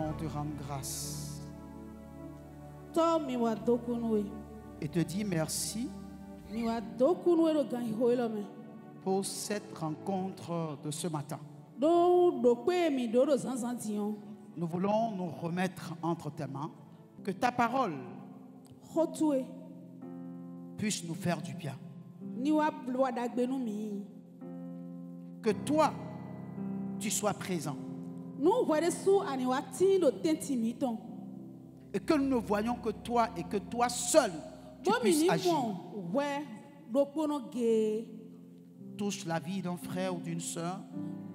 voulons te rendre grâce To mi wa dokunuwe. et te dire merci Mi wa dokunuwe do gan hoilo me. pour cette rencontre de ce matin. Do pe mi do zanzantion. Nous voulons nous remettre entre tes mains, que ta parole Hotue. puisse nous faire du bien. Ni wa dagbenu mi. Que toi, tu sois présent Nou wade sou ani wa tin do tenti mi ton. et que nous ne voyons que toi et que toi seul, tu Bo mi puisses ni agir. mon we do pono ge. Touche la vie d'un frère ou d'une sœur.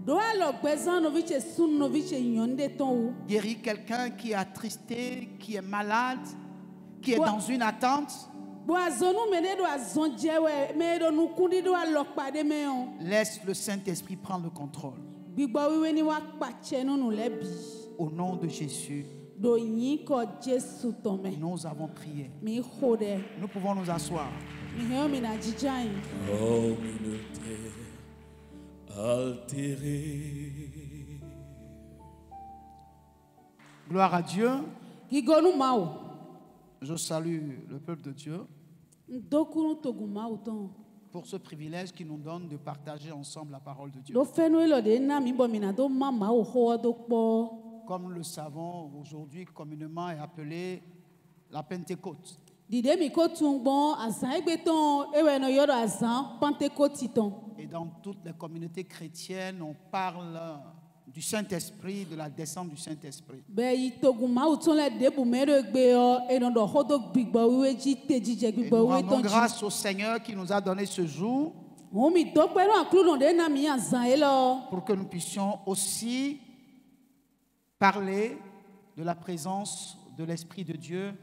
Do alo gbezan no viche sun no viche yonde ton ou. Guéris quelqu'un qui est attristé, qui est malade, qui est Ouais. dans une attente. Bo azonu me do azon jewe me do nu kundi do alok pade me on. Laisse le Saint-Esprit prendre le contrôle. Gbigbo wiwe ni wa pache nunu lebi. Au nom de Jésus, Do yin ko Jesu ton me. nous avons prié. Mi hode. Nous pouvons nous asseoir. Mi he mi na jijayin. Communauté altérée. Gloire à Dieu. Gigonu mao. Je salue le peuple de Dieu Ndokunu togu mao ton. pour ce privilège qu'il nous donne de partager ensemble la parole de Dieu. Do fenu elo de na mi bo mi na do mama o ho do po. Comme nous le savons, aujourd'hui communément est appelé la Pentecôte. Dide mi ko tungbon azan egbe ton ewe no yodo azan Pentecôte ton. Et dans toutes les communautés chrétiennes, on parle du Saint-Esprit, de la descente du Saint-Esprit. Be yi togu mao ton le debu me do egbe o eno do ho do gbigbo wiwe ji teji je Et gbigbo nous wiwe rendons ton ji. grâce au Seigneur qui nous a donné ce jour O mi do pe ro anklu no de na mi azan elo. pour que nous puissions aussi parler de la présence de l'Esprit de Dieu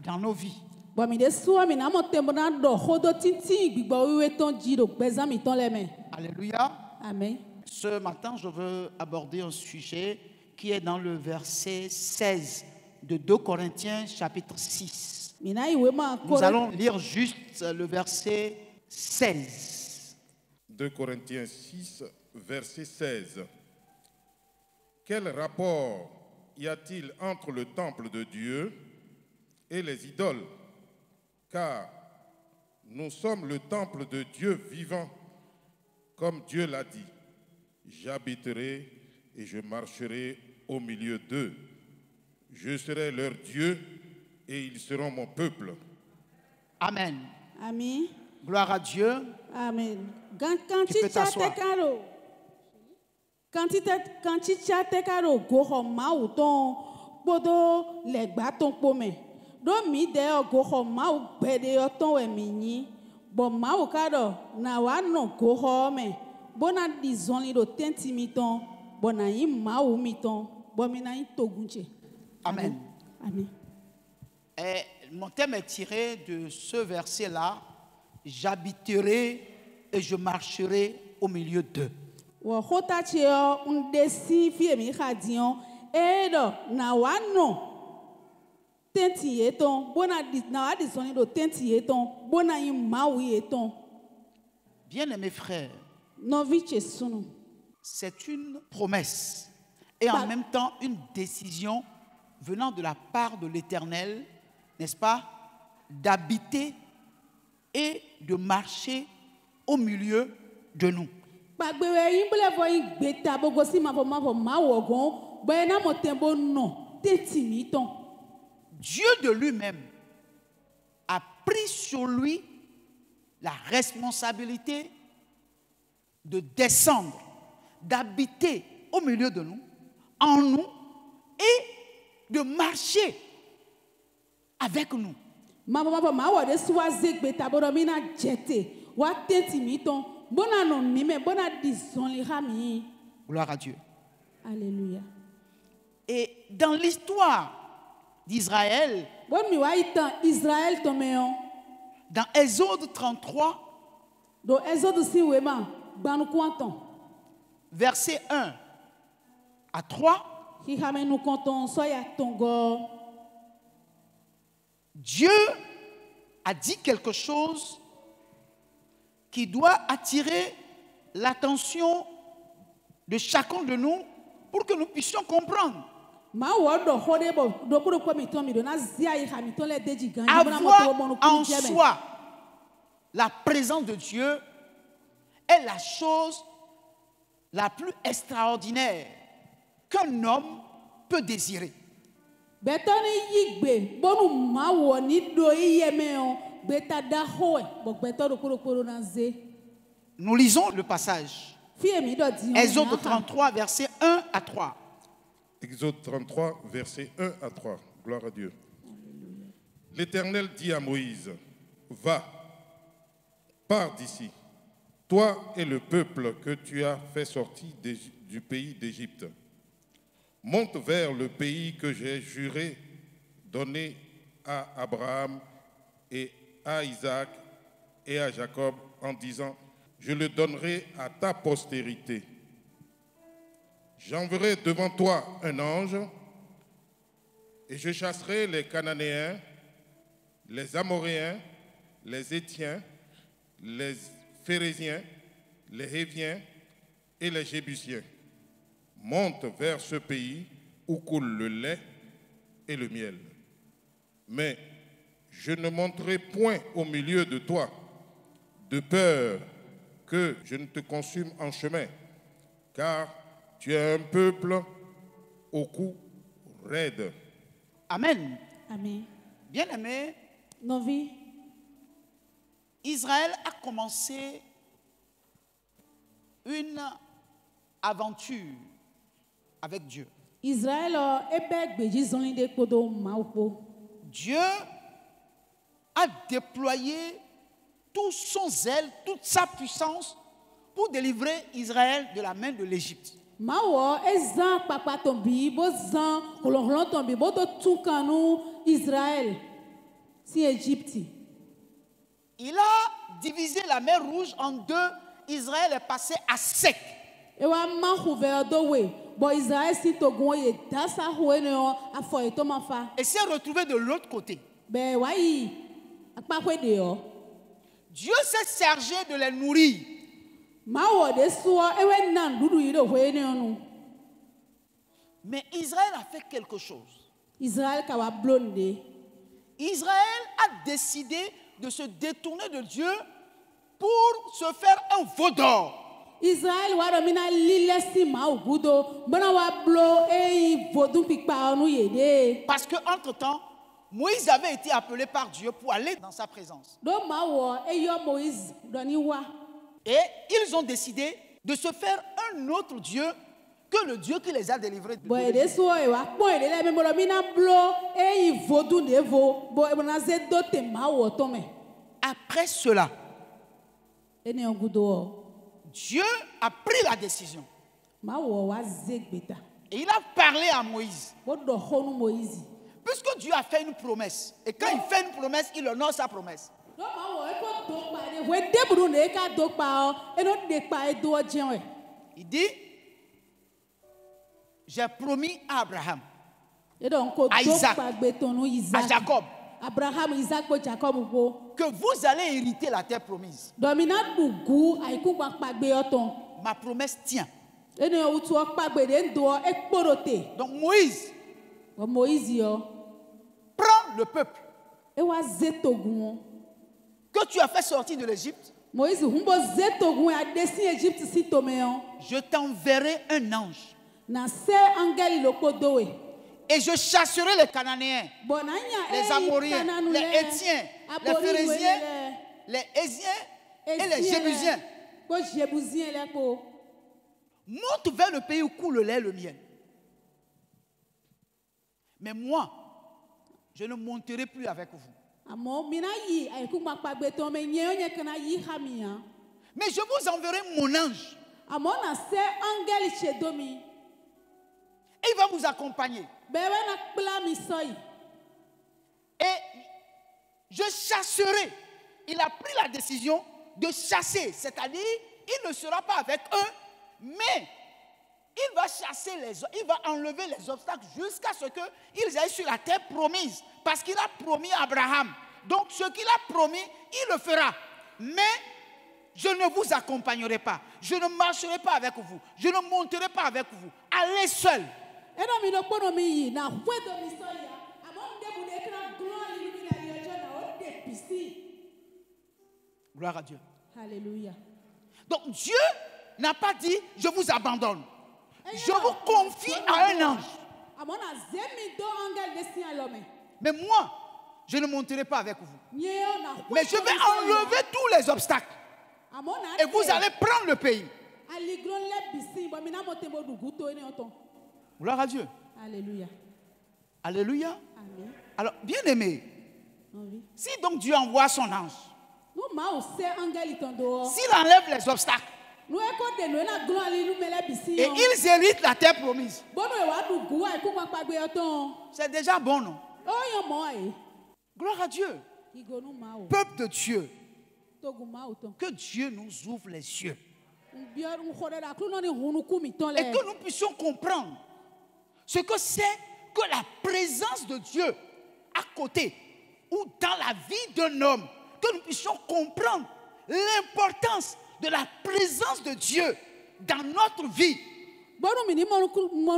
dans nos vies. Bo mi de suwa mi na mo tembo na do ho do tintin gbigbo wiwe ton ji do gbezan mi ton le me. Alléluia. Amen. Ce matin, je veux aborder un sujet qui est dans le verset 16 de 2 Corinthiens chapitre 6. Mi na iwe ma Nous ko. allons lire juste le verset 16. 2 Corinthiens 6, verset 16. Quel rapport y a-t-il entre le temple de Dieu et les idoles? Car nous sommes le temple de Dieu vivant, comme Dieu l'a dit. J'habiterai et je marcherai au milieu d'eux. Je serai leur Dieu et ils seront mon peuple. Amen. Amen. Gloire à Dieu. Amen. Quand Tu peux t'asseoir. Quand tu chate karo go ho ma u ton bodo legba ton pome. Do mi de o go ho ma u gbede o ton we mi yin. Bo ma u kado na wa no go ho me. Bona dizon li do tenti mi ton. Bona yin ma u mi ton. Bo mi na yin togunche. Amen. Amen. Et mon thème est tiré de ce verset-là. J'habiterai et je marcherai au milieu d'eux. Wo hota che o ndesi fi mi khadion e do na wa no tenti eton bona na wa disoni do tenti eton bona yin mawi eton Bien-aimés frères, no vi che sunu c'est une promesse et en même temps une décision venant de la part de l'Éternel, n'est-ce pas, d'habiter et de marcher au milieu de nous. gbagbewe yin bele vo yin gbeta bogo si ma wo gon bo na mo tembo no tenti mi ton Dieu de lui-même a pris sur lui la responsabilité de descendre, d'habiter au milieu de nous, en nous, et de marcher avec nous. ma wo de suwa zegbeta bodo mi na jete wa tenti mi ton bona no mi me bona dison li ha mi. Gloire à Dieu. Alléluia. Et dans l'histoire d'Israël, Bon mi wa itan Israël to meon dans Exode 33, do Exode si we ma gbanu kwanton versets 1 à 3, ki ha me nu konton so ya tongo Dieu a dit quelque chose qui doit attirer l'attention de chacun de nous pour que nous puissions comprendre. Avoir en soi la présence de Dieu est la chose la plus extraordinaire qu'un homme peut désirer. Nous lisons le passage. Exode 33, versets 1 à 3. Exode 33, versets 1 à 3. Gloire à Dieu. L'Éternel dit à Moïse, va, pars d'ici, toi et le peuple que tu as fait sortir du pays d'Égypte. Monte vers le pays que j'ai juré donner à Abraham et à Isaac et à Jacob en disant, je le donnerai à ta postérité. J'enverrai devant toi un ange et je chasserai les Cananéens, les Amoréens, les Héthiens, les Phérésiens, les Héviens et les Jébusiens. Monte vers ce pays où coule le lait et le miel. Mais je ne monterai point au milieu de toi, de peur que je ne te consume en chemin, car tu es un peuple au cou raide. Amen. Amen. Bien-aimé, Novi, Israël a commencé une aventure avec Dieu. Israël ebe gbeji zonli de kodo maupo. Dieu a déployé tout son zèle, toute sa puissance pour délivrer Israël de la main de l'Égypte. Mawo ezan papa tombi bo zan kolonlon tombi bo to tukanu Israël si Égypte. Il a divisé la mer Rouge en deux. Israël est passé à sec. Ewa ma couvert do we bo Israël si togun ye dasa huene afo eto mafa. Et s'est retrouvé de l'autre côté. Be wayi akpa kwe de yo. Dieu s'est chargé de les nourrir. Mawo de suo ewe nan dudu yiro huene onu. Mais Israël a fait quelque chose. Israël kawa blonde. Israël a décidé de se détourner de Dieu pour se faire un veau d'or. Israël wa domina lilesi ma ogudo bana wa blo e vodun pikpa onu yede. Parce que entre-temps, Moïse avait été appelé par Dieu pour aller dans sa présence. Do ma wo e yo Moïse doni wa. Et ils ont décidé de se faire un autre Dieu que le Dieu qui les a délivrés de Bo l'Égypte. de so e wa po e le me mo mina blo e vodun de vo bo e bona ze do te ma wo to me. Après cela, Ene ogudo Dieu a pris la décision. ma wo wa zegbeta. Et il a parlé à Moïse. Bo do honu Moïse. Puisque Dieu a fait une promesse. Et quand il fait une promesse, il honore sa promesse. Do ma wo e ko do pa de we deburu ne ka do pa o e no de pa e do jen we. Il dit, j'ai promis à Abraham, E do nko À do Isaac. pa gbe tonu à Isaac. Jacob, Abraham, Isaac, Jacob, go. que vous allez hériter la terre promise. Domina bugu aiku pakpagbe oton. Ma promesse tient. Ene utu okpagbe de ndo ekporote. Donc Moïse O Moïse yo. prend le peuple E wa zetogun. que tu as fait sortir de l'Égypte. Moïse humbo zetogun a desi Egypte si tomeon. Je t'enverrai un ange. Na se angeli lokodowe. Et je chasserai les Cananéens, Bonanya les Amoriens, les Héthiens, les Phérésiens, les Hésiens et les Jébusiens. Ko Jébusien le ko. Monte vers le pays où coule le lait et le miel. Mais moi, je ne monterai plus avec vous. Amo mina yi aiku pakpagbe to me nye onye kana yi hamia. Mais je vous enverrai mon ange. Amo na se angeli chedomi. Et il va vous accompagner. Bebe na kpla mi soyi. Et je chasserai. Il a pris la décision de chasser. C'est-à-dire, il ne sera pas avec eux, mais il va chasser il va enlever les obstacles jusqu'à ce qu'ils aillent sur la terre promise. Parce qu'il a promis à Abraham. Donc, ce qu'il a promis, il le fera. Mais je ne vous accompagnerai pas. Je ne marcherai pas avec vous. Je ne monterai pas avec vous. Allez seul. Edo mi do pono mi yi na wedo mi so ya. Amo nde bu de kra glory mi na yojo na o de pisi. Gloire à Dieu. Alléluia. Donc Dieu n'a pas dit je vous abandonne. Je vous confie à un ange. Amo na zemi do angel de si alome. Mais moi, je ne monterai pas avec vous. Nyeo na Mais je vais enlever tous les obstacles. Amo na Et vous allez prendre le pays. aligron le bisi bo mi na mo tembo du guto ene oton. Gloire à Dieu. Alléluia. Alléluia. Amen. Alors, bien aimé, Oui. si donc Dieu envoie son ange, Nous ma o se angel itondo. s'il enlève les obstacles, Nous eko de no na glo ali lu mele bisi. et ils héritent la terre promise, Bono e wa du gu ai ku pa pa gbe oton. c'est déjà bon, non? O yo mo ai. Gloire à Dieu. Igonu ma o. Peuple de Dieu, Togu ma o ton. que Dieu nous ouvre les yeux Bior un khode da klu no ni hunu ku mi ton et le. que nous puissions comprendre ce que c'est que la présence de Dieu à côté ou dans la vie d'un homme, que nous puissions comprendre l'importance de la présence de Dieu dans notre vie. Bono mi ni monu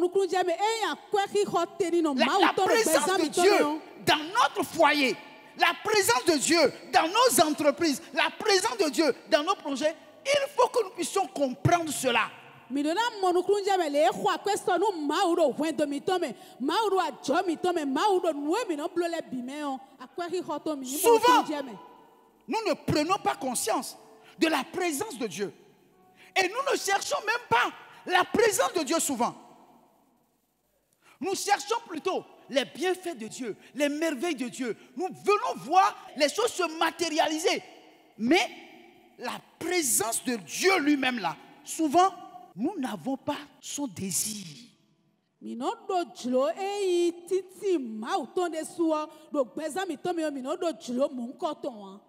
klu je me e ya kwe ki khote ni no ma o La ton présence de Dieu dans notre foyer, la présence de Dieu dans nos entreprises, la présence de Dieu dans nos projets, il faut que nous puissions comprendre cela. Mi do na monu klu je me le khwa question no ma o do wen do mi ton me ma o do a jo mi ton me ma o do nu mi no blo le bi me on akwe ki khoto mi ni monu Souvent, klu je me. nous ne prenons pas conscience de la présence de Dieu. Et nous ne cherchons même pas la présence de Dieu souvent. Nous cherchons plutôt les bienfaits de Dieu, les merveilles de Dieu. Nous venons voir les choses se matérialiser. Mais la présence de Dieu lui-même là, souvent, nous n'avons pas son désir. Mi no do jlo e yi titi ma o ton de suo do gbeza mi ton me mi no do jlo mu nko ton wa.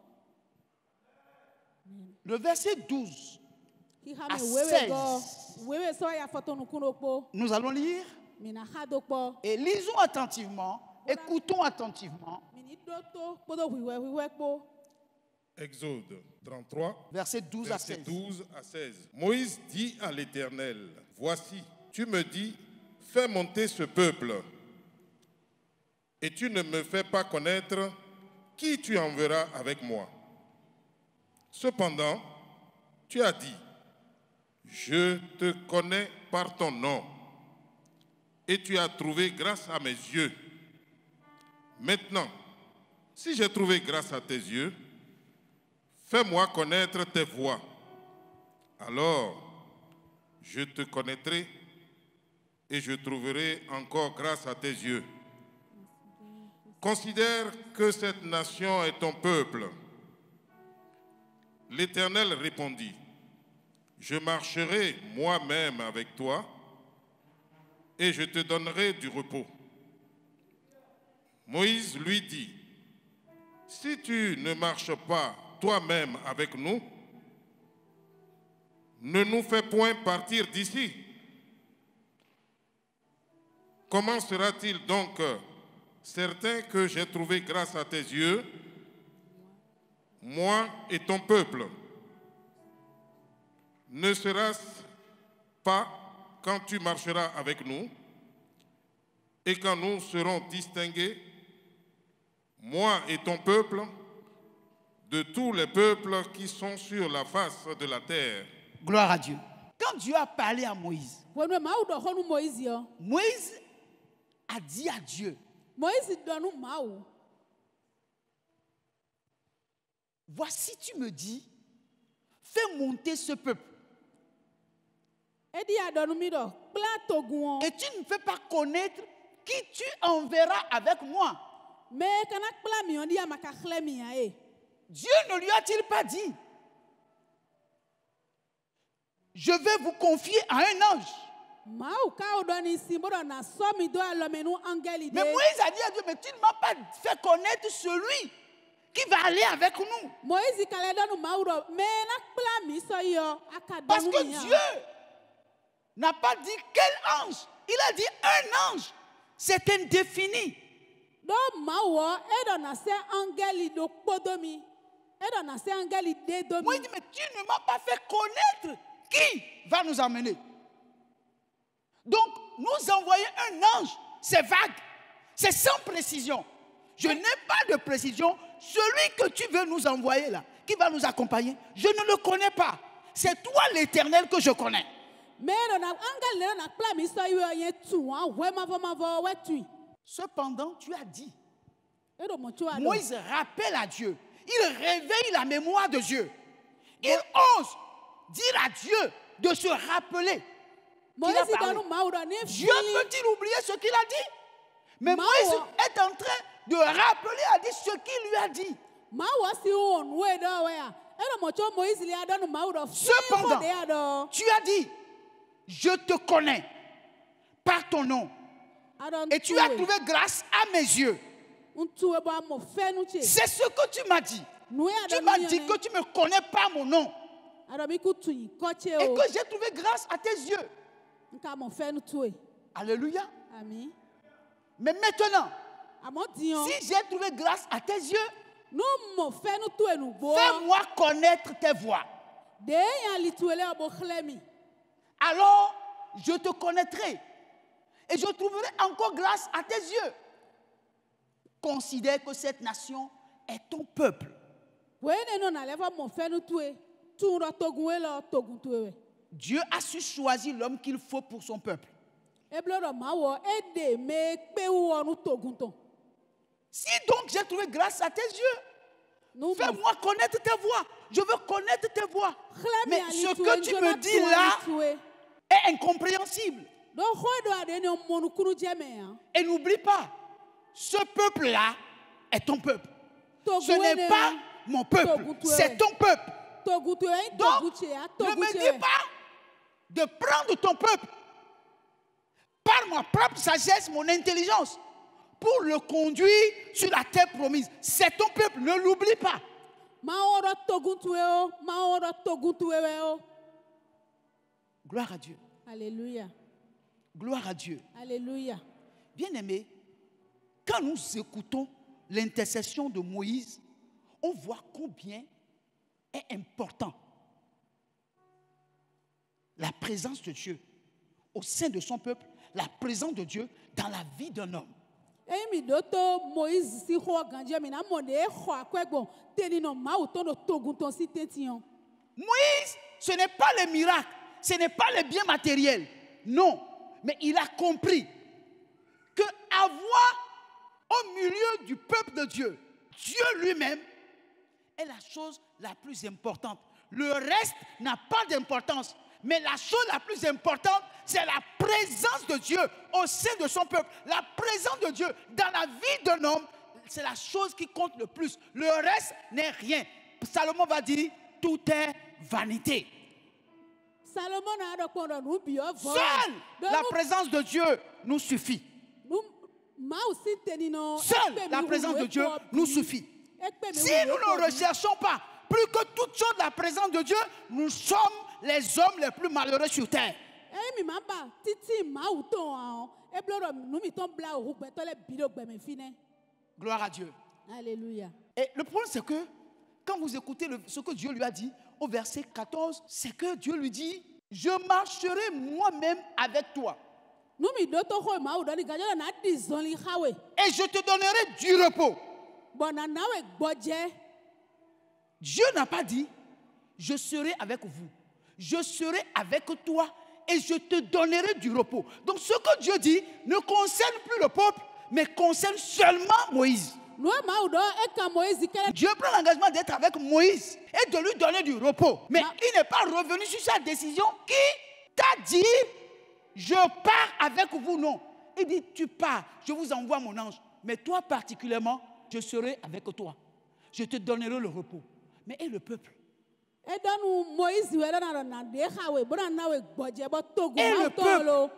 Le verset 12, Ki ha À me wewe go 16. wewe so ya foto nu kuno po nous allons lire mi na ha do po et lisons attentivement, écoutons attentivement. mi ni do to po do wiwe po. Exode 33, Verset 12 à versets 16. 12 à 16. Moïse dit à l'Éternel, voici, tu me dis, fais monter ce peuple, et tu ne me fais pas connaître qui tu enverras avec moi. Cependant, tu as dit, je te connais par ton nom, et tu as trouvé grâce à mes yeux. Maintenant, si j'ai trouvé grâce à tes yeux, fais-moi connaître tes voies. Alors, je te connaîtrai et je trouverai encore grâce à tes yeux. Considère que cette nation est ton peuple. L'Éternel répondit, je marcherai moi-même avec toi et je te donnerai du repos. Moïse lui dit, si tu ne marches pas toi-même avec nous, ne nous fais point partir d'ici. Comment sera-t-il donc certain que j'ai trouvé grâce à tes yeux, moi et ton peuple? Ne sera-ce pas quand tu marcheras avec nous et quand nous serons distingués, moi et ton peuple, de tous les peuples qui sont sur la face de la terre? Gloire à Dieu. Quand Dieu a parlé à Moïse, Bono ma o do honu Moïse yo. Moïse a dit à Dieu, Moïse do nu ma o. voici tu me dis, fais monter ce peuple. E di a do nu mi do kpla togun Et tu ne me fais pas connaître qui tu enverras avec moi. me kana kpla mi on di a maka khle mi ya e. Dieu ne lui a-t-il pas dit, je vais vous confier à un ange. Ma o ka o do ni si bodo na so mi do a lo me nu angeli de. Mais Moïse a dit à Dieu, mais tu ne m'as pas fait connaître celui qui va aller avec nous. Moïse kale do nu ma o do me na kpla mi so yo aka do Parce nu que mi ya. Dieu n'a pas dit quel ange. Il a dit un ange. C'est indéfini. Do ma wo e do na se angeli do kpodo mi. E do na se angeli de do mi. Moïse dit, mais tu ne m'as pas fait connaître qui va nous emmener. Donc, nous envoyer un ange, c'est vague. C'est sans précision. Je n'ai pas de précision. Celui que tu veux nous envoyer là, qui va nous accompagner, je ne le connais pas. C'est toi l'Éternel que je connais. Cependant, tu as dit. Moïse rappelle à Dieu. Il réveille la mémoire de Dieu. Il ose dire à Dieu de se rappeler. Dieu peut-il oublier ce qu'il a dit? Mais Moïse est en train de rappeler à Dieu ce qu'il lui a dit. Cependant, tu as dit, je te connais par ton nom. Et tu as trouvé grâce à mes yeux. C'est ce que tu m'as dit. Tu m'as dit que tu ne me connais pas mon nom. Et que j'ai trouvé grâce à tes yeux. Alléluia. Mais maintenant, si j'ai trouvé grâce à tes yeux, fais-moi connaître tes voies. Alors, je te connaîtrai. Et je trouverai encore grâce à tes yeux. Considère que cette nation est ton peuple. Dieu a su choisir l'homme qu'il faut pour son peuple. Si donc j'ai trouvé grâce à tes yeux, fais-moi connaître tes voies. Je veux connaître tes voies. Mais ce que tu me dis là est incompréhensible. Et n'oublie pas, ce peuple-là est ton peuple. Ce n'est pas mon peuple, c'est ton peuple. Donc, ne me dis pas de prendre ton peuple par ma propre sagesse, mon intelligence, pour le conduire sur la terre promise. C'est ton peuple, ne l'oublie pas. Gloire à Dieu. Alléluia. Gloire à Dieu. Alléluia. Bien-aimés, quand nous écoutons l'intercession de Moïse, on voit combien est important la présence de Dieu au sein de son peuple, la présence de Dieu dans la vie d'un homme. Moïse, ce n'est pas les miracles, ce n'est pas les biens matériels. Non, mais il a compris que avoir au milieu du peuple de Dieu, Dieu lui-même est la chose la plus importante. Le reste n'a pas d'importance. Mais la chose la plus importante, c'est la présence de Dieu au sein de son peuple. La présence de Dieu dans la vie d'un homme, c'est la chose qui compte le plus. Le reste n'est rien. Salomon va dire, tout est vanité. Seule la présence de Dieu nous suffit. Seule la présence de Dieu nous suffit. Si nous ne recherchons pas plus que toute chose la présence de Dieu, nous sommes les hommes les plus malheureux sur terre. Gloire à Dieu. Alléluia. Et le problème, c'est que quand vous écoutez ce que Dieu lui a dit au verset 14, c'est que Dieu lui dit, je marcherai moi-même avec toi. Et je te donnerai du repos. Dieu n'a pas dit, je serai avec vous. Je serai avec toi et je te donnerai du repos. Donc ce que Dieu dit ne concerne plus le peuple, mais concerne seulement Moïse. Dieu prend l'engagement d'être avec Moïse et de lui donner du repos. Mais il n'est pas revenu sur sa décision qui t'a dit, je pars avec vous. Non. Il dit, tu pars, je vous envoie mon ange. Mais toi particulièrement, je serai avec toi. Je te donnerai le repos. Mais et le peuple? Et le peuple?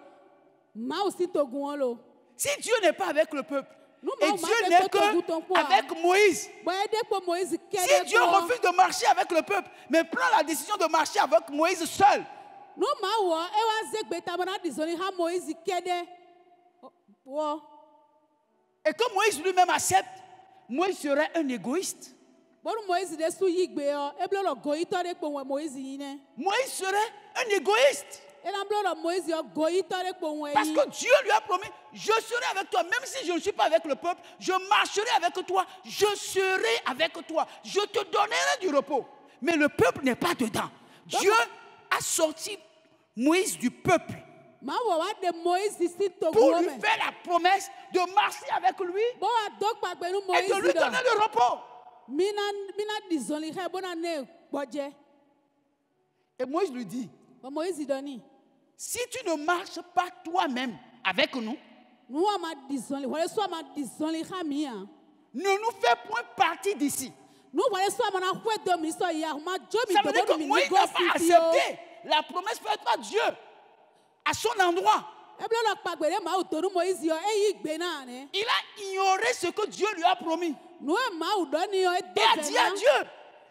Si Dieu n'est pas avec le peuple, et Dieu n'est qu'avec Moïse, si Dieu refuse de marcher avec le peuple, mais prend la décision de marcher avec Moïse seul, et que Moïse lui-même accepte, Moïse serait un égoïste. Moïse serait un égoïste. Parce que Dieu lui a promis, je serai avec toi. Même si je ne suis pas avec le peuple, je marcherai avec toi. Je serai avec toi. Je te donnerai du repos. Mais le peuple n'est pas dedans. Dieu a sorti Moïse du peuple pour lui faire la promesse de marcher avec lui et de lui donner le repos. Et Moïse lui dit, si tu ne marches pas toi-même avec nous, ne nous fais point partie d'ici. Ça veut dire que Moïse n'a pas accepté la promesse faite par Dieu à son endroit. Il a ignoré ce que Dieu lui a promis. Et a dit à Dieu,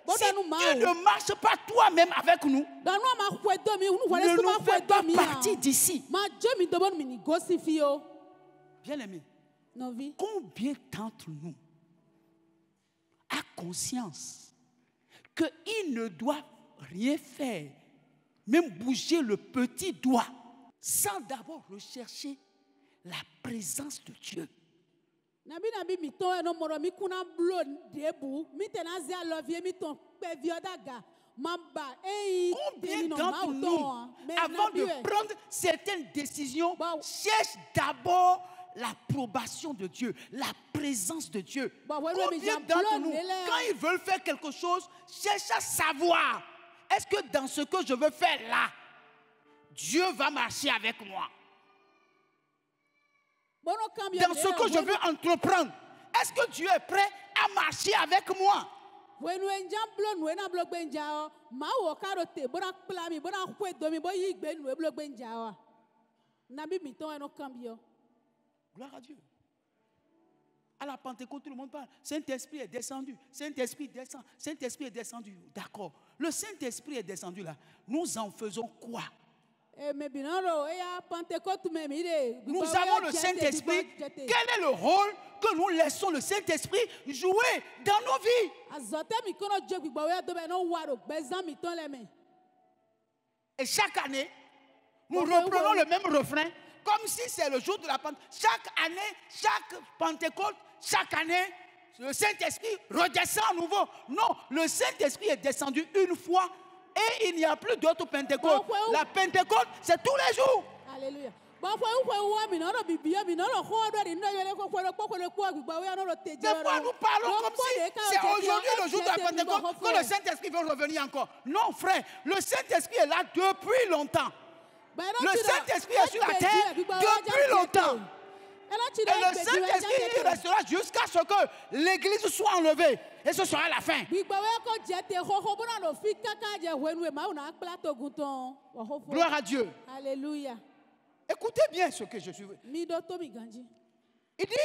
si tu ne marches pas toi-même avec nous, ne nous fais pas partie d'ici. Bien-aimé, combien d'entre nous a conscience qu'il ne doit rien faire, même bouger le petit doigt, sans d'abord rechercher la présence de Dieu? Combien d'entre nous, avant de prendre certaines décisions, cherchent d'abord l'approbation de Dieu, la présence de Dieu? Combien d'entre nous, quand ils veulent faire quelque chose, cherchent à savoir, est-ce que dans ce que je veux faire là, Dieu va marcher avec moi? Dans ce que je veux entreprendre, est-ce que Dieu est prêt à marcher avec moi? Gloire à Dieu. À la Pentecôte, tout le monde parle. Saint-Esprit est descendu. Saint-Esprit descend. Saint-Esprit est descendu. D'accord. Le Saint-Esprit est descendu là. Nous en faisons quoi? Nous avons le Saint-Esprit. Quel est le rôle que nous laissons le Saint-Esprit jouer dans nos vies? Et chaque année, nous reprenons le même refrain, comme si c'est le jour de la Pentecôte. Chaque année, chaque Pentecôte, chaque année, le Saint-Esprit redescend à nouveau. Non, le Saint-Esprit est descendu une fois et il n'y a plus d'autre Pentecôte. La Pentecôte, c'est tous les jours. Alléluia. Des fois, nous parlons comme si c'est aujourd'hui le jour de la Pentecôte que le Saint-Esprit veut revenir encore. Non, frère, le Saint-Esprit est là depuis longtemps. Le Saint-Esprit est sur la terre depuis longtemps. Et le Saint-Esprit restera jusqu'à ce que l'Église soit enlevée. Et ce sera la fin. Gloire à Dieu. Alléluia. Écoutez bien ce que je suis. Il dit,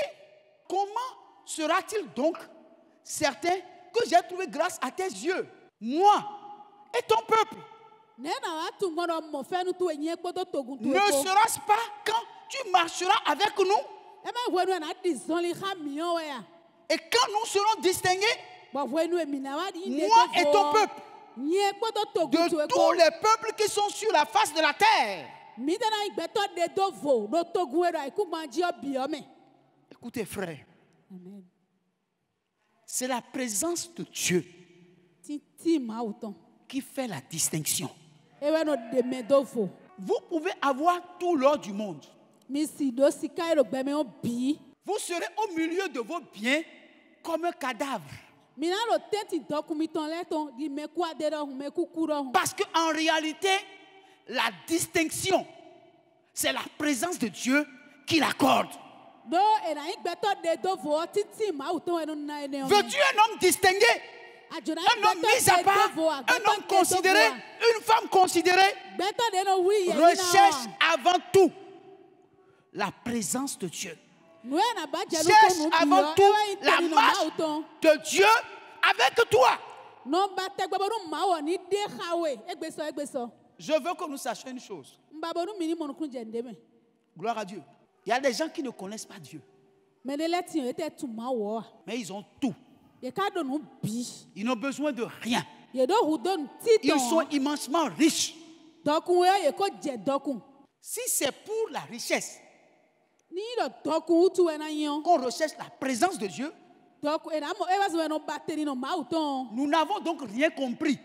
comment sera-t-il donc certain que j'ai trouvé grâce à tes yeux, moi et ton peuple? Ne sera-ce pas quand tu marcheras avec nous et quand nous serons distingués, moi et ton peuple, de tous les peuples qui sont sur la face de la terre? Écoutez, frère, c'est la présence de Dieu qui fait la distinction. Vous pouvez avoir tout l'or du monde. Vous serez au milieu de vos biens comme un cadavre. Parce qu'en réalité, la distinction, c'est la présence de Dieu qui l'accorde. Veux-tu un homme distingué? Un homme mis à part, un homme considéré, une femme considérée, recherche avant tout la présence de Dieu. Cherche avant tout la marche de Dieu avec toi. Je veux que nous sachions une chose. Gloire à Dieu. Il y a des gens qui ne connaissent pas Dieu. Mais ils ont tout. Ils n'ont besoin de rien. Ils sont immensement riches. dɔkun ye ye ko jɛ dɔkun Si c'est pour la richesse ni dɔ dɔkun utu ɛna yɔn qu'on recherche la présence de Dieu, dɔkun ɛna mɔ eba sɔrɔ ɛna bateri nɔ maaw tɔn nous n'avons donc rien compris.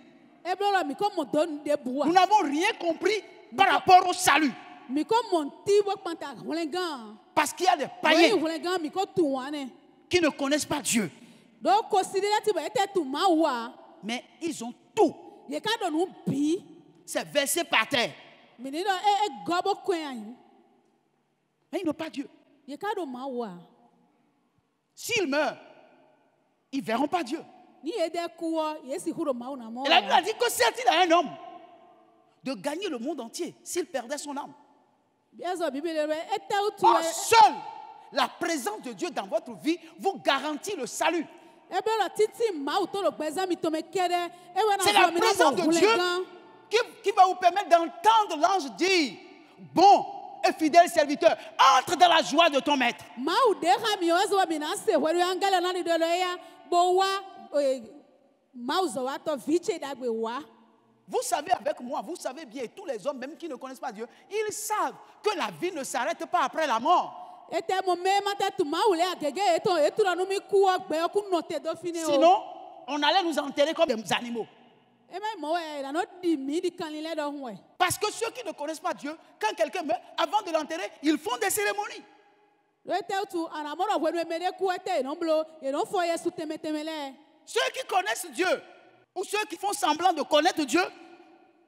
ebile la mi ko mɔ dɔn de bua Nous n'avons rien compris par rapport au salut. mi ko mɔ ti bɔ kpanta wlɛ gan Parce qu'il y a des wɔyi païens wlɛ gan mi ko tun wa nɛ qui ne connaissent pas Dieu. dɔw ko sidi lɛ ti bɔ ete tun ma wa Mais ils ont tout. ye ka dɔ nu bi C'est versé par terre. mini dɔ e gɔbɔ kɔn yan Mais ils n'ont pas Dieu. ye ka dɔ ma wa S'ils meurent, ils ne verront pas Dieu. ni ye dɛ kuwɔ ye si kuro maaw na Et la Bible mɔ a dit que c'est-il à un homme de gagner le monde entier s'il perdait son âme. biazɔ bibili bɛ ete utu Or, ɛ seule la présence de Dieu dans votre vie vous garantit le salut. ebe la titi maaw to lo gbɛzã mi tɔmɛ kɛrɛ ewe na C'est la fɔ mi na présence mɔ de wlɛ Dieu gan qui va vous permettre d'entendre l'ange dire, bon et fidèle serviteur, entre dans la joie de ton maître. maaw de ha mi o ɛsɛ mi na se wɛrɛ an gɛlɛ na ni dɔ lɛ ya bo wa maaw zɔ wa tɔ vitse dagbe wa Vous savez avec moi, vous savez bien, et tous les hommes, même qui ne connaissent pas Dieu, ils savent que la vie ne s'arrête pas après la mort. ete mo mɛ ma tɛ tu maaw lɛ agɛgɛ etɔ etu la nu mi kuwɔ gbɛ ku nɔ te dɔ fini o Sinon, on allait nous enterrer comme des animaux. eme mɔ wɛ la nɔ di mi di kanli lɛ dɔ hun wɛ Parce que ceux qui ne connaissent pas Dieu, quand quelqu'un meurt, avant de l'enterrer, ils font des cérémonies. ete tu anamɔ dɔ wɛnu eme de ku ete yenɔ blo yenɔ fɔ yesu tɛmɛtɛmɛ lɛ Ceux qui connaissent Dieu, ou ceux qui font semblant de connaître Dieu,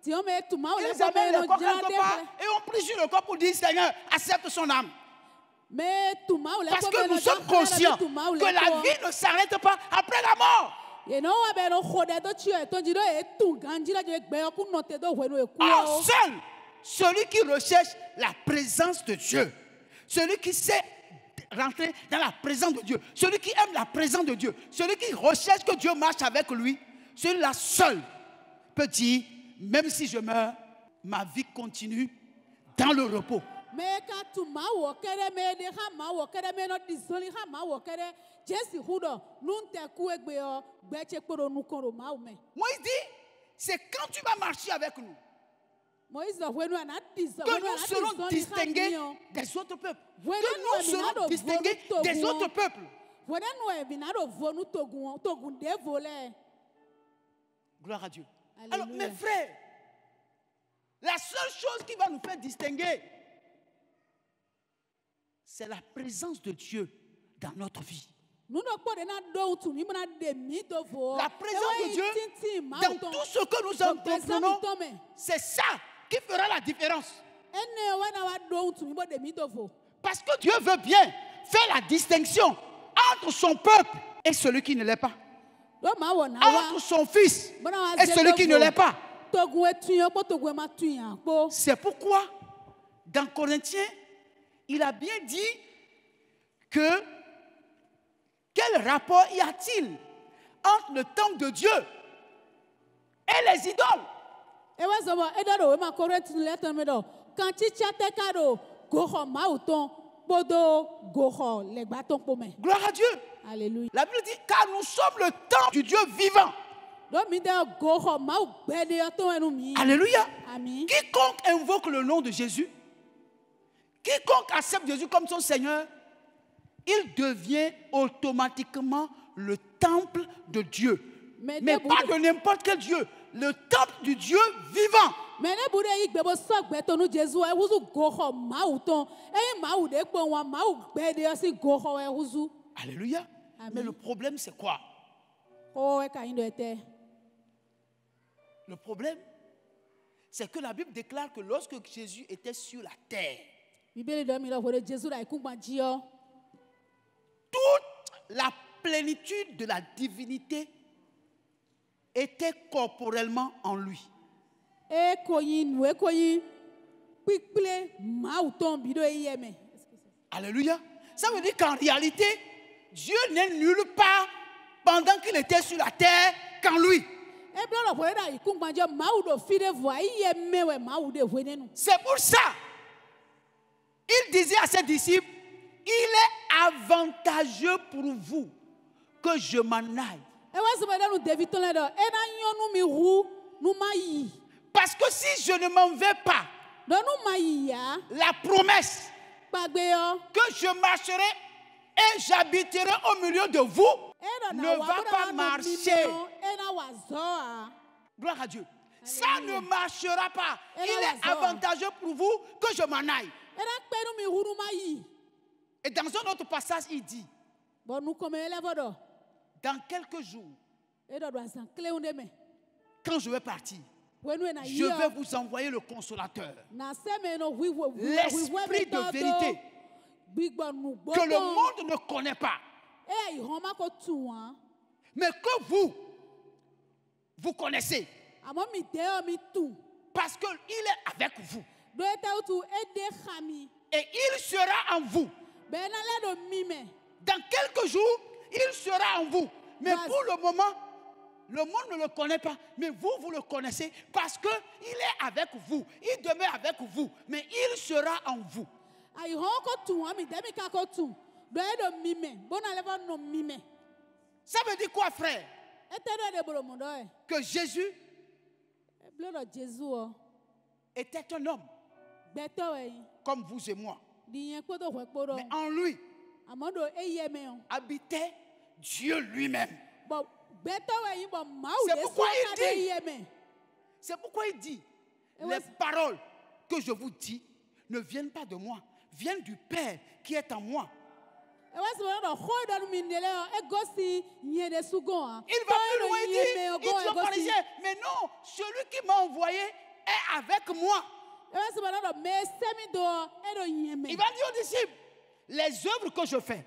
tiɲɛ mɛ tu maaw lɛ ils bɔ amènent mɛ le corps yenɔ jɛn quelque de part filɛ et on prie sur le corps pour dire, Seigneur, accepte son âme. mɛ tu maaw lɛ Parce bɔ que mɛ nous yenɔ sommes jɛn conscients filɛ tu maaw que lɛ la kɔ vie ne s'arrête pas après la mort. yenɔ wa bɛ yenɔ xɔ dɛ do tsi yɛ tɔnji do ye tu ganji la jɛ gbɛ ku nɔ te do wɛnu eku Or, o seul celui qui recherche la présence de Dieu, celui qui sait rentrer dans la présence de Dieu, celui qui aime la présence de Dieu, celui qui recherche que Dieu marche avec lui, celui-là seul peut dire, même si je meurs, ma vie continue dans le repos. mɛ ka tu maaw wɔ kɛrɛ mɛ de ha maaw wɔ kɛrɛ mɛ nɔ disɔli ha maaw wɔ kɛrɛ jesi hu dɔ nu tɛ ku egbe yɔ gbɛtse kpɔdɔ nu kɔn do maaw mɛ Moïse dit, c'est quand tu vas marcher avec nous moïse dɔ wɛnu ana disɔ que wɛnu nous ana serons disɔli ha distingués mi yɔ des autres peuples. Voilà, Que nous nous, serons nous, distingués nous, des nous, autres peuples. wɛrɛ nu yɛ bina do vonu togun de vo lɛ Gloire à Dieu. Alléluia. Alors, mes frères, la seule chose qui va nous faire distinguer, c'est la présence de Dieu dans notre vie. nu dɔ kpɔ de na do tu mi bena de mi do vo La présence de Dieu tintin maaw dans tɔn tout ce que nous entreprenons, c'est ça qui fera la différence. ene wɛna wa do tu mi bɔ de mi do vo Parce que Dieu veut bien faire la distinction entre son peuple et celui qui ne l'est pas. do ma wɔ na wa Entre son fils bena wa et celui qui ne l'est pas. togun etu yɛ kpɔ togun ma tu yan kpɔ C'est pourquoi, dans Corinthiens, il a bien dit que quel rapport y a-t-il entre le temple de Dieu et les idoles? ewa zɔbɔ edɔ do wema kɔrɛ tu lɛ tɔn mi dɔ kan tsitsia tɛ ka do goxɔ maaw tɔn kpɔdo goxɔ lɛgba tɔn kpɔmɛ Gloire à Dieu. alléluia. La Bible dit, car nous sommes le temple du Dieu vivant. do mi de goxɔ maaw gbɛ de yɔ tɔn ɛnu mi Alléluia. ami Quiconque invoque le nom de Jésus, quiconque accepte Jésus comme son Seigneur, il devient automatiquement le temple de Dieu. Mais Mais de pas Bouddha. de n'importe quel Dieu, le temple du Dieu vivant. mɛ ne bu de yi gbɛ bɔ sɔgbɛ tɔnu jesu ɛwusu goxɔ maaw tɔn eyi maaw de kpɔ wa maaw gbɛ de yɔ si goxɔ ɛwusu Alléluia. Amen. Mais le problème, c'est quoi? ko ɛka yin do ɛtɛ Le problème, c'est que la Bible déclare que lorsque Jésus était sur la terre, bibeli dɔ mi dɔ ko de jesu la ikun gba dzi yɔ toute la plénitude de la divinité était corporellement en lui. eko yi nu eko yi kpikple maaw tɔn bi do eyi yɛ mɛ Alléluia. Ça veut dire qu'en réalité, Dieu n'est nulle part pendant qu'il était sur la terre qu'en lui. ebile lɔ ƒo de da ikun gba dzi yɔ maaw do fi de vo ayi yɛ mɛ wɛ maaw de hoe ne nu C'est pour ça, il disait à ses disciples, il est avantageux pour vous que je m'en aille. ewa sɔbɔ de nu devi tɔn lɛ dɔ ena nyɔnu mi hu nu ma yi. Parce que si je ne m'en vais pas, Donu ma yi ya. la promesse Kpagbe yo. que je marcherai et j'habiterai au milieu de vous Ero na ne wa va kodo pas na no marcher. mime yo, ena wa zo a. Gloire à Dieu. Ça ne marchera pas. Et Il là, est la zone. avantageux pour vous que je m'en aille. Era kpenu mi huru ma yi. Et dans un autre passage, il dit, Bon nu kome ele vodo. dans quelques jours, Ero do asan kleu de me. quand je vais partir, Wenu na je yi vais yo. vous envoyer le consolateur, Na se me no wi l'esprit de vérité Gbigbo nu gbo. que le monde ne connaît pas, E ihon ma ko tu wan. mais que vous connaissez, Amo mi de o mi tu. parce qu'il est avec vous. Do ete utu ede khami. Et il sera en vous. Be na le do mime. Dans quelques jours, il sera en vous. Mais Vas- pour le moment, le monde ne le connaît pas. Mais vous le connaissez parce qu'il est avec vous. Il demeure avec vous. Mais il sera en vous. Ai hon ko tu wan mi de mi ka ko tu. Do e do mime. Bona le vo no mime. Ça veut dire quoi, frère? Ete do de bolo mo do e. Que Jésus E blo do Jesu o. était un homme Beto e. comme vous et moi. Di yen ko do hwe ko do. Mais en lui Amo do e ye me o. habitait Dieu lui-même. Bon beto e bon ma C'est ou de pourquoi il su ka de dit- ye me. C'est pourquoi il dit, Et les ouais. paroles que je vous dis ne viennent pas de moi, viennent du Père qui est en moi. E wa se do ho do mi ndele o. E gosi yen de su gon a. Il va plus loin, il dit, il dit aux pharisiens, mais non, celui qui m'a envoyé est avec moi. E wa se do me se mi do e do yen me. Il va dire aux disciples, les œuvres que je fais,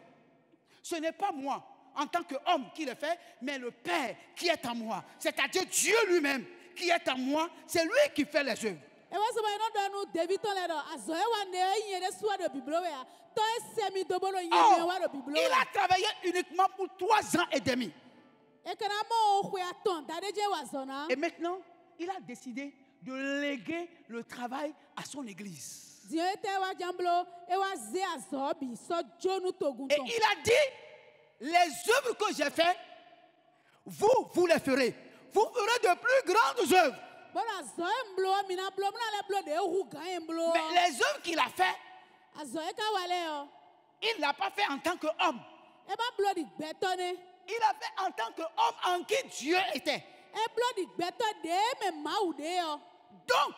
ce n'est pas moi en tant qu'homme qui les fait, mais le Père qui est en moi. C'est-à-dire Dieu lui-même qui est en moi, c'est lui qui fait les œuvres. E wa se do nu David ton le do. Azo e wa ne yen de su do biblo we a. To e se mi do bolo yen me Or, wa do biblo il we. a travaillé uniquement pour 3 ans et demi. E kana mo o hwe aton da de je wa zo na. Et maintenant, il a décidé de léguer le travail à son église. Dio ete wa jamblo e wa ze azo bi so jonu togun Et ton. il a dit, les œuvres que j'ai faites, vous les ferez. Vous ferez de plus grandes œuvres. Bon azo e mblo mi na blo na le blo de hu gan e mblo. Mais les œuvres qu'il a faites, Azo e ka wale o. il ne l'a pas fait en tant qu'homme. E ba blo di gbeto ne. Il a fait en tant qu'homme en qui Dieu était. E blo di gbeto de me ma ou de o. Donc,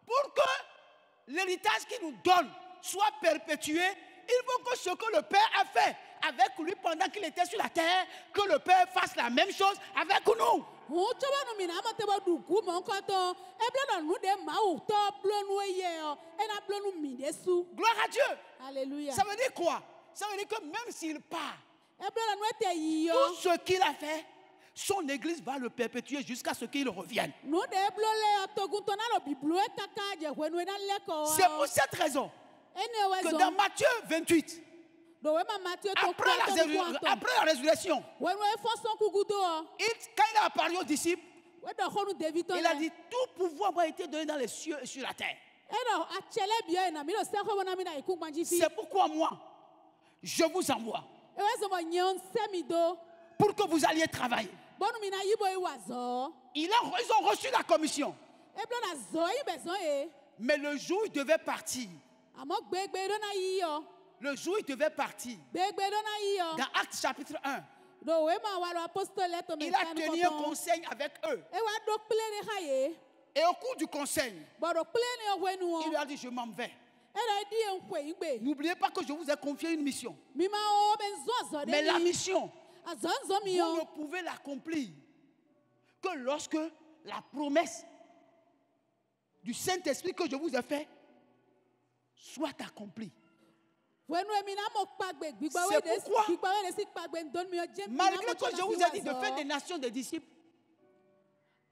pour que l'héritage qu'il nous donne soit perpétué, il faut que ce que le Père a fait avec lui pendant qu'il était sur la terre, que le Père fasse la même chose avec nous. Hu choba nu mi na ma te bo du gu mo ko ton. E blo do nu de ma ou to blo nu e ye o. E na blo nu mi de su. Gloire à Dieu. Alléluia. Ça veut dire quoi? Ça veut dire que même s'il part, E blo do nu ete yi yo. tout ce qu'il a fait, son église va le perpétuer jusqu'à ce qu'il revienne. Nu de blo le o togun ton na lo biblo e kaka je hwe nu e na le ko. C'est pour cette raison Ene we que zo. dans Matthieu 28, Do we ma Matthieu to après la résurrection, When we first son kugudo, quand il a apparu aux disciples, we do honu David on. il a dit tout pouvoir m'a été donné dans les cieux et sur la terre. E do achele bien na mi do se ko na mi na iku gbanji fi. C'est pourquoi moi, je vous envoie E we zo mo nyon se mi do. pour que vous alliez travailler. Bonu mi na yibo e wazo. Ils ont reçu la commission. E blo na zo yi bezon e. Mais le jour où il devait partir, Amo gbegbe do na yi yo. le jour où il devait partir, Gbegbe do na yi yo. dans Actes chapitre 1, Do we ma wa lo apostole to me il a kan tenu un conseil avec eux. E wa do ple de ha ye. Et au cours du conseil, Bo do ple ne o wenu o. il lui a dit, je m'en vais. E do di en kwe igbe. N'oubliez pas que je vous ai confié une mission. Mi ma o ben zo zo de. Mais la mission, Azon zo mi vous ne yo. pouvez l'accomplir que lorsque la promesse du Saint-Esprit que je vous ai fait soit accomplie. Wenu emi na mo pagbe gbigba C'est we de pourquoi, gbigba we de si pagbe ndon mi o je mi na malgré mo que je vous ai dit de faire des nations des disciples,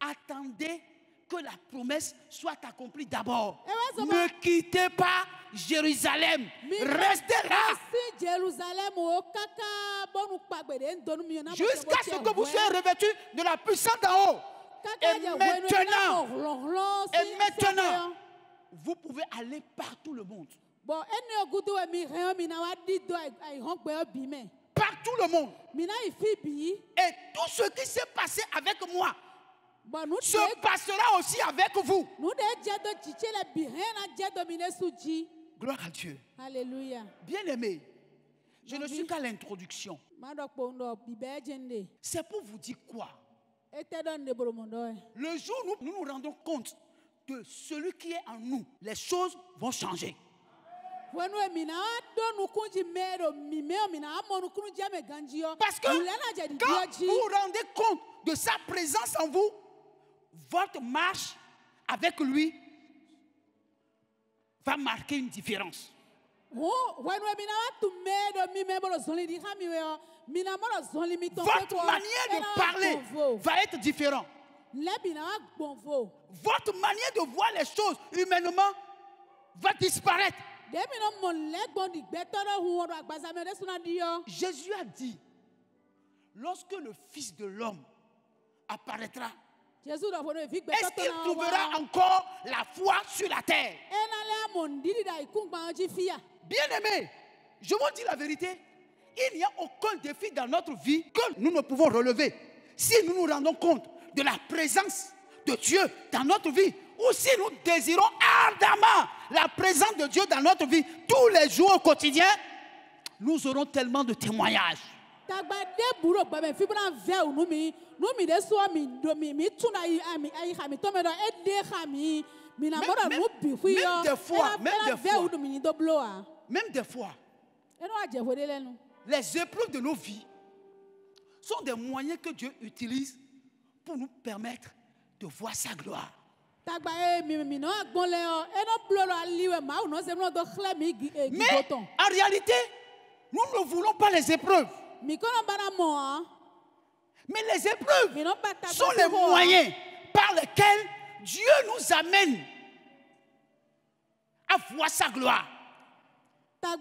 attendez que la promesse soit accomplie d'abord. Eh ouais, ça va. Ne quittez pas Jérusalem. Restez là Si Jérusalem o kaka bonu pagbe de ndon mi na mo jusqu'à ce que vous soyez revêtus de la puissance d'en haut. Et maintenant, vous pouvez aller partout le monde. Bon ene ogudu e mi re mi na wa di do ai hon gbe obi me. Partout le monde. Mi na ifi bi. Et tout ce qui s'est passé avec moi, Bon, nous se passera aussi avec vous. nous de Dieu de chiche le bien na Dieu dominer suji. Gloire à Dieu. Alléluia. Bien-aimés, je ne suis qu'à l'introduction. Madokpondo bibe jende. C'est pour vous dire quoi? Ete don de boromondo. Le jour où nous nous rendons compte de celui qui est en nous, les choses vont changer. Parce Parce que quand vous vous rendez compte de sa présence en vous, votre marche avec lui va marquer une différence. Votre manière de parler va être différente. Votre manière de voir les choses humainement va disparaître. Jésus a dit, lorsque le Fils de l'homme apparaîtra, est-ce qu'il trouvera encore la foi sur la terre? Bien-aimés, je vous dis la vérité, il n'y a aucun défi dans notre vie que nous ne pouvons relever si nous nous rendons compte de la présence de Dieu dans notre vie, ou si nous désirons ardemment la présence de Dieu dans notre vie tous les jours au quotidien, nous aurons tellement de témoignages. Même des fois, les épreuves de nos vies sont des moyens que Dieu utilise pour nous permettre de voir sa gloire. Mais en réalité, nous ne voulons pas les épreuves. Mais les épreuves sont les moyens par lesquels Dieu nous amène à voir sa gloire. Mais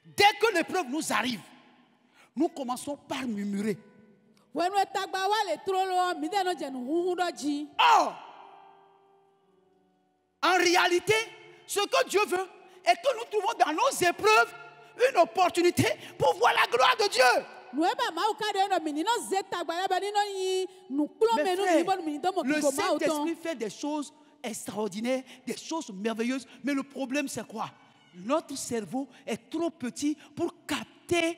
dès que l'épreuve nous arrive, nous commençons par murmurer. Or, en réalité, ce que Dieu veut est que nous trouvons dans nos épreuves une opportunité pour voir la gloire de Dieu. Mais frère, le Saint-Esprit fait des choses extraordinaires, des choses merveilleuses. Mais le problème, c'est quoi? Notre cerveau est trop petit pour capter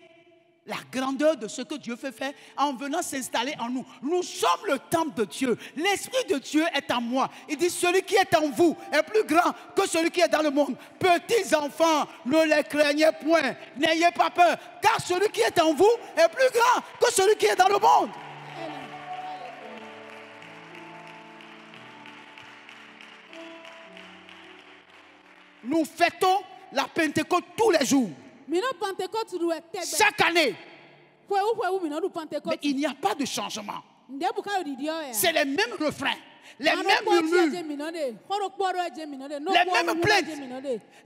la grandeur de ce que Dieu fait faire en venant s'installer en nous. Nous sommes le temple de Dieu. L'Esprit de Dieu est en moi. Il dit, celui qui est en vous est plus grand que celui qui est dans le monde. Petits enfants, ne les craignez point. N'ayez pas peur. Car celui qui est en vous est plus grand que celui qui est dans le monde. Nous fêtons la Pentecôte tous les jours. Chaque année. Mais il n'y a pas de changement. C'est les mêmes refrains, les mêmes murmures, les mêmes plaintes,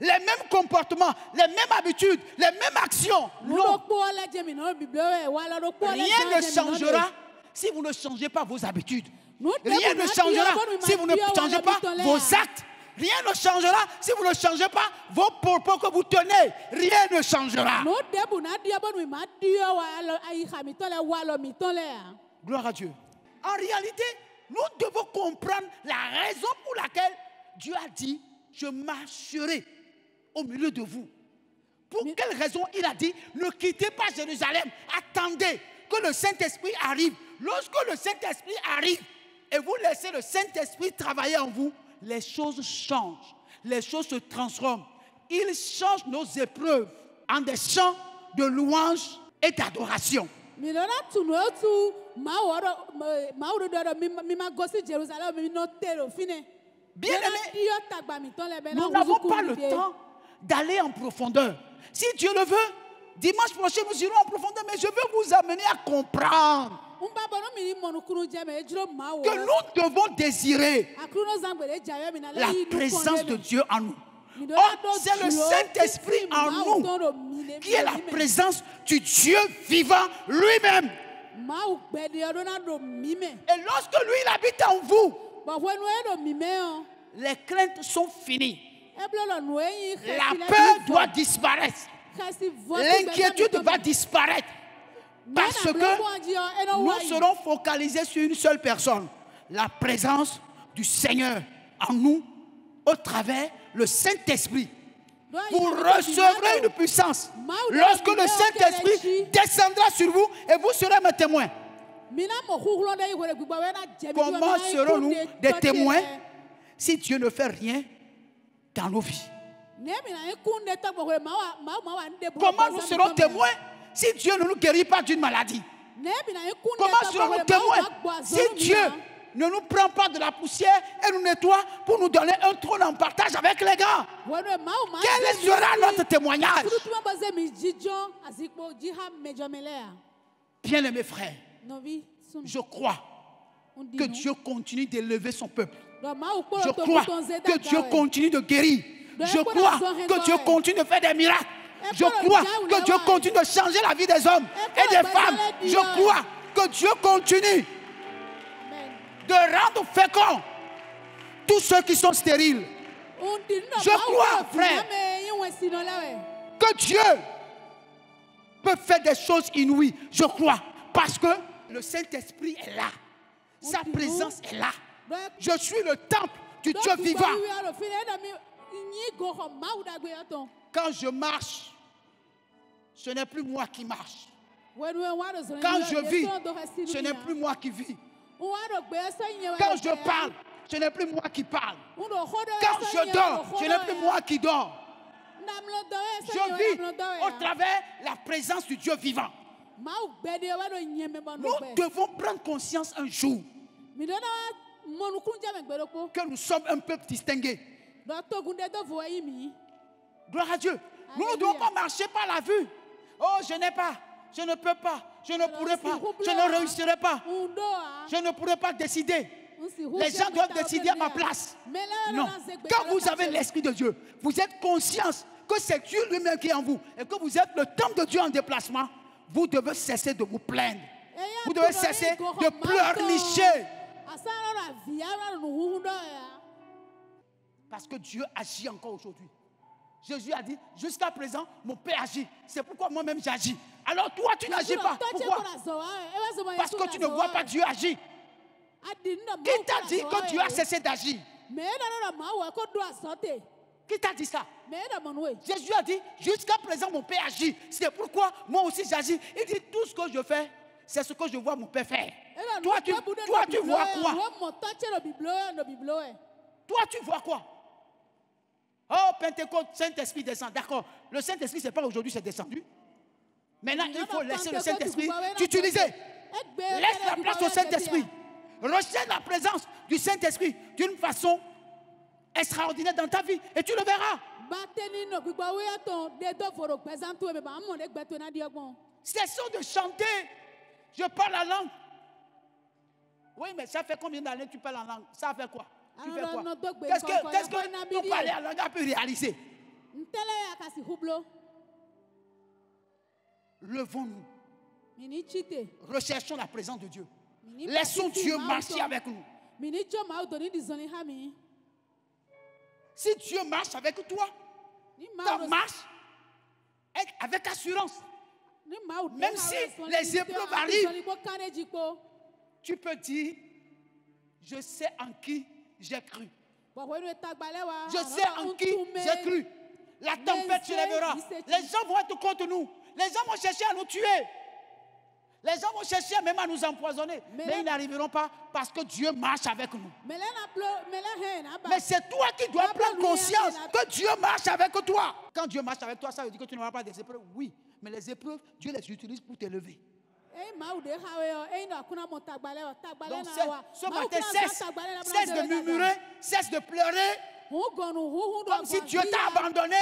les mêmes comportements, les mêmes habitudes, les mêmes actions. Non. Rien ne changera si vous ne changez pas vos habitudes. Rien ne changera si vous ne changez pas vos actes. Rien ne changera si vous ne changez pas vos propos que vous tenez. Rien ne changera. Gloire à Dieu. En réalité, nous devons comprendre la raison pour laquelle Dieu a dit, je marcherai au milieu de vous. Pour quelle raison il a dit, ne quittez pas Jérusalem, attendez que le Saint-Esprit arrive. Lorsque le Saint-Esprit arrive et vous laissez le Saint-Esprit travailler en vous, les choses changent, les choses se transforment. Il change nos épreuves en des chants de louange et d'adoration. Nous n'avons pas le temps d'aller en profondeur. Si Dieu le veut, dimanche prochain nous irons en profondeur, mais je veux vous amener à comprendre que nous devons désirer la présence de Dieu en nous. Or, c'est le Saint-Esprit en nous qui est la présence du Dieu vivant lui-même. Et lorsque lui, il habite en vous, les craintes sont finies. La peur doit disparaître. L'inquiétude va disparaître. Parce que nous serons focalisés sur une seule personne. La présence du Seigneur en nous au travers le Saint-Esprit. Vous recevrez une puissance lorsque le Saint-Esprit descendra sur vous et vous serez mes témoins. Comment serons-nous des témoins si Dieu ne fait rien dans nos vies? Comment nous serons témoins si Dieu ne nous guérit pas d'une maladie? Comment serons-nous témoins si Dieu ne nous prend pas de la poussière et nous nettoie pour nous donner un trône en partage avec les gars? Quel sera notre témoignage? Bien-aimés frères, je crois que Dieu continue d'élever son peuple. Je crois que Dieu continue de guérir. Je crois que Dieu continue de faire des miracles. Je crois que Dieu continue de changer la vie des hommes et des femmes. Je crois que Dieu continue de rendre féconds tous ceux qui sont stériles. Je crois, frère, que Dieu peut faire des choses inouïes. Je crois, parce que le Saint-Esprit est là. Sa présence est là. Je suis le temple du Dieu vivant. Quand je marche, ce n'est plus moi qui marche. Quand je vis, ce n'est plus moi qui vis. Quand je parle, ce n'est plus moi qui parle. Quand je dors, ce n'est plus moi qui dors. Je vis au travers la présence du Dieu vivant. Nous devons prendre conscience un jour que nous sommes un peuple distingué. Gloire à Dieu. Nous ne devons pas marcher par la vue. Oh, je n'ai pas, je ne peux pas, je ne pourrai pas, je ne réussirai pas. Je ne pourrai pas décider. Les gens doivent décider à ma place. Non. Quand vous avez l'Esprit de Dieu, vous êtes conscient que c'est Dieu lui-même qui est en vous et que vous êtes le temple de Dieu en déplacement. Vous devez cesser de vous plaindre. Vous devez cesser de pleurnicher. Parce que Dieu agit encore aujourd'hui. Jésus a dit, jusqu'à présent, mon Père agit. C'est pourquoi moi-même j'agis. Alors toi, tu n'agis pas. Pourquoi? Parce que tu ne vois pas Dieu agir. Qui t'a dit que Dieu a cessé d'agir? Qui t'a dit ça? Jésus a dit, jusqu'à présent, mon Père agit. C'est pourquoi moi aussi j'agis. Il dit, tout ce que je fais, c'est ce que je vois mon Père faire. Toi, tu vois quoi? Toi, tu vois quoi? Oh, Pentecôte, Saint-Esprit descend. D'accord. Le Saint-Esprit, ce n'est pas aujourd'hui, c'est descendu. Maintenant, il faut laisser le Saint-Esprit t'utiliser. Laisse la place au Saint-Esprit. Recherche la présence du Saint-Esprit d'une façon extraordinaire dans ta vie. Et tu le verras. Cessons de chanter. Je parle la langue. Oui, mais ça fait combien d'années que tu parles en langue? Ça fait quoi? Tu fais quoi? Qu'est-ce que nous parler en langue a pu réaliser? Levons-nous. Recherchons la présence de Dieu. Laissons Dieu marcher avec nous. Si Dieu marche avec toi, ta marche est avec assurance. Même si les épreuves arrivent, tu peux dire, je sais en qui j'ai cru. Je sais en qui j'ai cru. La tempête se lèvera. Les gens vont être contre nous. Les gens vont chercher à nous tuer. Les gens vont chercher même à nous empoisonner. Mais ils n'arriveront pas parce que Dieu marche avec nous. Mais c'est toi qui dois prendre conscience que Dieu marche avec toi. Quand Dieu marche avec toi, ça veut dire que tu n'auras pas des épreuves. Oui, mais les épreuves, Dieu les utilise pour t'élever. Donc ce matin, cesse de murmurer, cesse de pleurer, comme si Dieu t'a abandonné,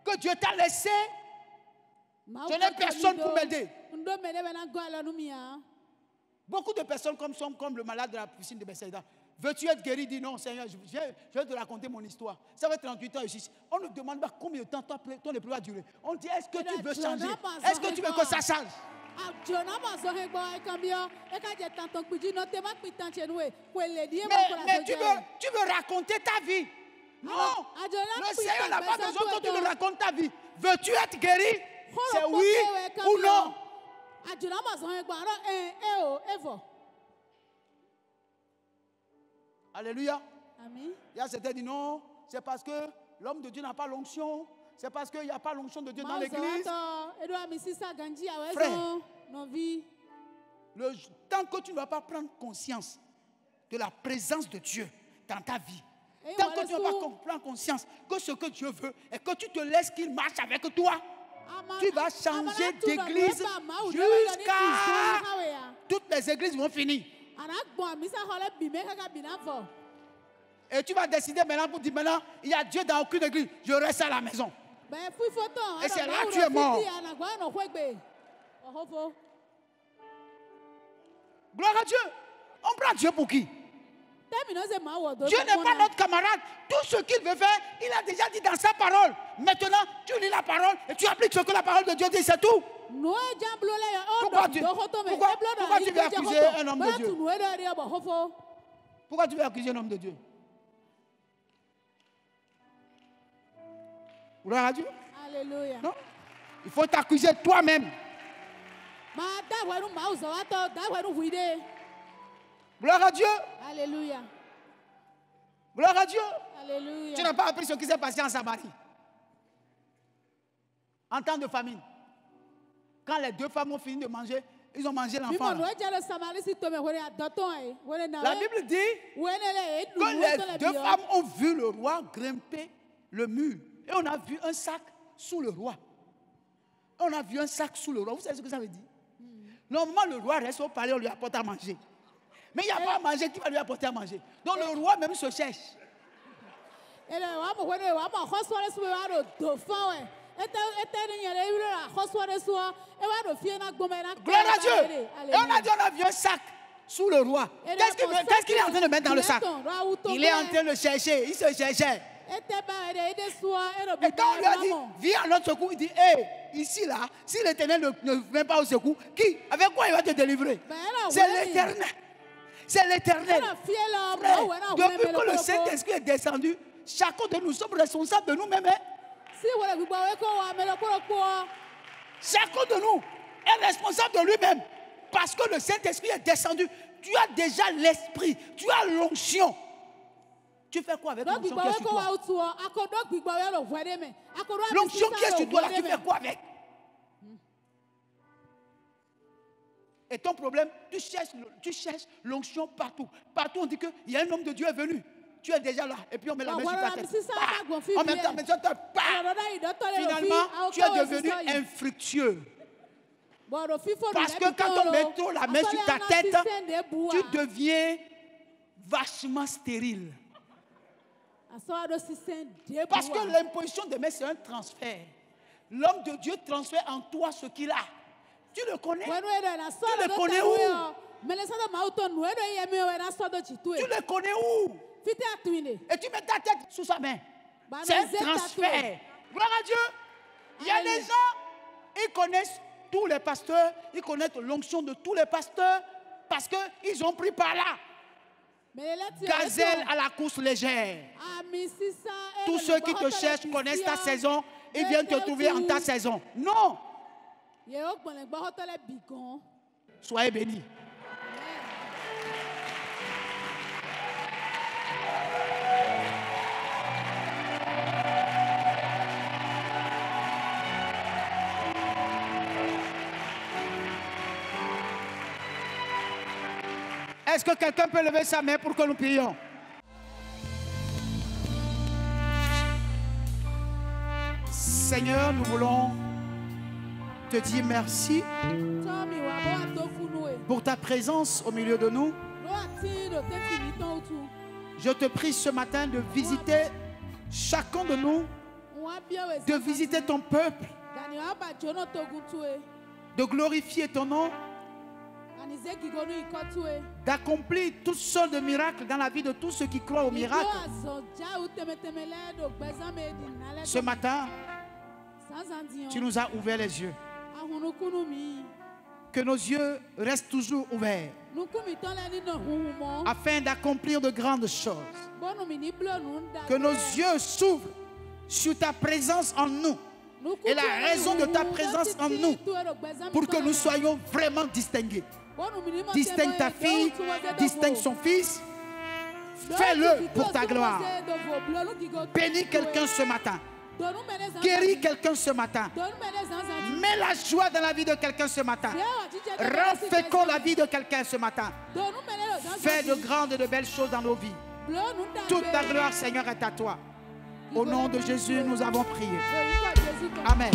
que Dieu t'a laissé. Je n'ai personne pour m'aider. Beaucoup de personnes sont comme le malade de la piscine de Bethsaïda. Veux-tu être guéri? Dis non, Seigneur, je vais te raconter mon histoire. Ça va être 38 ans ici. On ne demande pas combien de temps ton épreuve va durer. On dit, est-ce que tu veux changer? Est-ce que tu veux que ça change? Mais tu veux raconter ta vie? Non. Le Seigneur n'a pas besoin que tu nous racontes ta vie. Veux-tu être guéri? C'est oui ou non. Alléluia. Amen. Il y a certains qui disent non, c'est parce que l'homme de Dieu n'a pas l'onction. C'est parce qu'il n'y a pas l'onction de Dieu dans l'église. Frère, tant que tu ne vas pas prendre conscience de la présence de Dieu dans ta vie, tant que tu ne vas pas prendre conscience que ce que Dieu veut et que tu te laisses qu'il marche avec toi, tu vas changer d'église jusqu'à... Toutes les églises vont finir. Et tu vas décider maintenant pour dire maintenant, il y a Dieu dans aucune église, je reste à la maison. Et c'est là que tu es mort. Gloire à Dieu. On prend Dieu pour qui? Dieu n'est pas notre camarade. Tout ce qu'il veut faire, il a déjà dit dans sa parole. Maintenant, tu lis la parole et tu appliques ce que la parole de Dieu dit, c'est tout. Pourquoi tu veux accuser un homme de Dieu? Pourquoi tu veux accuser un homme de Dieu? Gloire à Dieu. Alléluia. Non? Il faut t'accuser toi-même. Gloire à Dieu. Alléluia. Gloire à Dieu. Alléluia. Tu n'as pas appris ce qui s'est passé en Samarie. En temps de famine. Quand les deux femmes ont fini de manger, ils ont mangé l'enfant. La Bible dit que les deux femmes ont vu le roi grimper le mur. Et on a vu un sac sous le roi. On a vu un sac sous le roi. Vous savez ce que ça veut dire? Normalement, le roi reste au palais, on lui apporte à manger. Mais il n'y a pas à manger, qui va lui apporter à manger? Donc le roi même se cherche. Gloire à Dieu. Et on a dit, on a vu un sac sous le roi. Qu'est-ce qu'il est en train de mettre dans le sac? Il est en train de chercher, il se cherchait. Et quand on lui a dit, viens à notre secours, il dit, hé, ici là, si l'Éternel ne vient pas au secours, qui? Avec quoi il va te délivrer? C'est l'Éternel. C'est l'Éternel. Depuis que le Saint-Esprit est descendu, chacun de nous sommes responsables de nous-mêmes. Chacun de nous est responsable de lui-même. Parce que le Saint-Esprit est descendu. Tu as déjà l'esprit. Tu as l'onction. Tu fais quoi avec l'onction qui est sur toi? L'onction qui est sur toi, là, tu fais quoi avec? Et ton problème, tu cherches l'onction partout. Partout, on dit qu'il y a un homme de Dieu est venu. Tu es déjà là. Et puis on met la main sur ta tête. En même temps, finalement, tu es devenu infructueux. Parce que quand on met trop la main sur ta tête, tu deviens vachement stérile. Parce que l'imposition de main, c'est un transfert. L'homme de Dieu transfère en toi ce qu'il a. Tu le connais? Tu le connais où? Tu le connais où? Et tu mets ta tête sous sa main. C'est un transfert. Gloire à Dieu. Il y a des gens, ils connaissent tous les pasteurs, ils connaissent l'onction de tous les pasteurs parce qu'ils ont pris par là. Gazelle à la course légère. Tous ceux qui te cherchent connaissent ta saison, ils viennent te trouver en ta saison. Non. Soyez bénis. Est-ce que quelqu'un peut lever sa main pour que nous prions? Seigneur, nous voulons te dire merci pour ta présence au milieu de nous. Je te prie ce matin de visiter chacun de nous, de visiter ton peuple, de glorifier ton nom, d'accomplir toutes sortes de miracles dans la vie de tous ceux qui croient au miracle. Ce matin, tu nous as ouvert les yeux. Que nos yeux restent toujours ouverts afin d'accomplir de grandes choses. Que nos yeux s'ouvrent sur ta présence en nous et la raison de ta présence en nous pour que nous soyons vraiment distingués. Distingue ta fille, distingue son fils. Fais-le pour ta gloire. Bénis quelqu'un ce matin. Guéris quelqu'un ce matin. Mets la joie dans la vie de quelqu'un ce matin. Rends fécond la vie de quelqu'un ce matin. Fais de grandes et de belles choses dans nos vies. Toute la gloire, Seigneur, est à toi. Au nom de Jésus, nous avons prié. Amen.